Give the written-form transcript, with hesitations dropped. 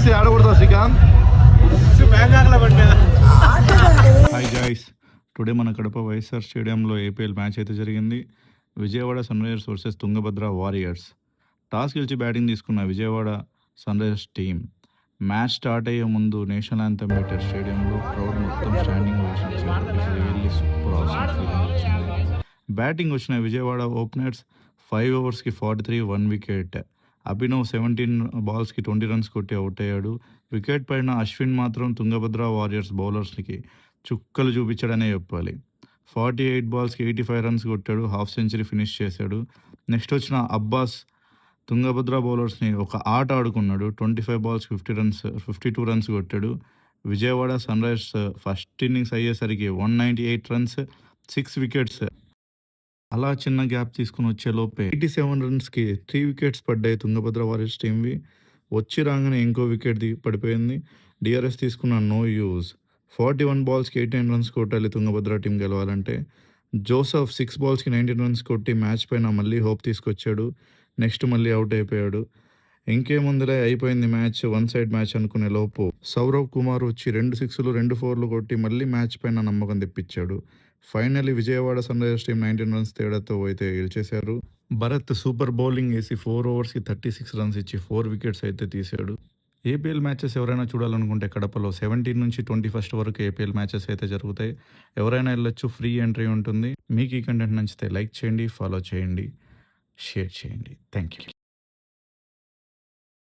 Six ఆడకూడదా Srikanth? Hi guys, today మన Kadapa YSR స్టేడియంలో ఏపీఎల్ మ్యాచ్ అయితే జరిగింది. Vijayawada Sunrisers versus Tungabhadra Warriors. Toss గెలిచి బ్యాటింగ్ తీసుకున్న Vijayawada Sunrisers team match start అయ్యే ముందు నేషనల్ యాంథమ్ పెట్టారు స్టేడియంలో. క్రౌడ్ మొత్తం స్టాండింగ్ ఓవేషన్ ఇచ్చారు. రియల్లీ సూపర్ ఆసమ్ ఫీలింగ్ వచ్చింది. బ్యాటింగ్ వచ్చిన విజయవాడ ఓపెనర్స్ 5 ఓవర్స్కి 43, 1 వికెట్. అభినవ్ 17 బాల్స్కి 20 రన్స్ కొట్టి అవుట్ అయ్యాడు. వికెట్ పైన అశ్విన్ మాత్రం తుంగభద్ర వారియర్స్ బౌలర్స్కి చుక్కలు చూపించాడనే చెప్పాలి. 48 బాల్స్కి 85 రన్స్ కొట్టాడు. హాఫ్ సెంచరీ ఫినిష్ చేశాడు. నెక్స్ట్ వచ్చిన అబ్బాస్ తుంగభద్ర బౌలర్స్ని ఒక ఆట ఆడుకున్నాడు. 25 బాల్స్ 52 రన్స్ కొట్టాడు. Vijayawada Sunrisers first innings అయ్యేసరికి 198 రన్స్, 6 వికెట్స్. అలా చిన్న గ్యాప్ తీసుకుని వచ్చే లోపే 87 రన్స్కి 3 వికెట్స్ పడ్డాయి తుంగభద్ర వారియర్స్ టీంవి. వచ్చి రాగానే ఇంకో వికెట్ పడిపోయింది. డిఆర్ఎస్ తీసుకున్న నో యూజ్. 41 బాల్స్కి 89 రన్స్ కొట్టాలి తుంగభద్ర టీం గెలవాలంటే. జోసఫ్ 6 బాల్స్కి 19 రన్స్ కొట్టి మ్యాచ్ పైన మళ్ళీ హోప్ తీసుకొచ్చాడు. నెక్స్ట్ మళ్ళీ అవుట్ అయిపోయాడు. ఇంకేముందులే అయిపోయింది మ్యాచ్, వన్ సైడ్ మ్యాచ్ అనుకునే లోపు సౌరవ్ కుమార్ వచ్చి 2 సిక్స్లు 2 ఫోర్లు కొట్టి మళ్ళీ మ్యాచ్ పైన నమ్మకం తెప్పించాడు. Finally Vijayawada Sunrisers team 19 runs తేడాతో అయితే గెలిచేశారు. భరత్ సూపర్ బౌలింగ్ వేసి 4 ఓవర్స్కి 36 రన్స్ ఇచ్చి 4 వికెట్స్ అయితే తీశాడు. ఏపీఎల్ మ్యాచెస్ ఎవరైనా చూడాలనుకుంటే కడపలో 17 నుంచి 21 వరకు ఏపీఎల్ మ్యాచెస్ అయితే జరుగుతాయి. ఎవరైనా వెళ్ళొచ్చు, ఫ్రీ ఎంట్రీ ఉంటుంది. మీకు ఈ కంటెంట్ నచ్చితే లైక్ చేయండి, ఫాలో చేయండి, షేర్ చేయండి. Thank you.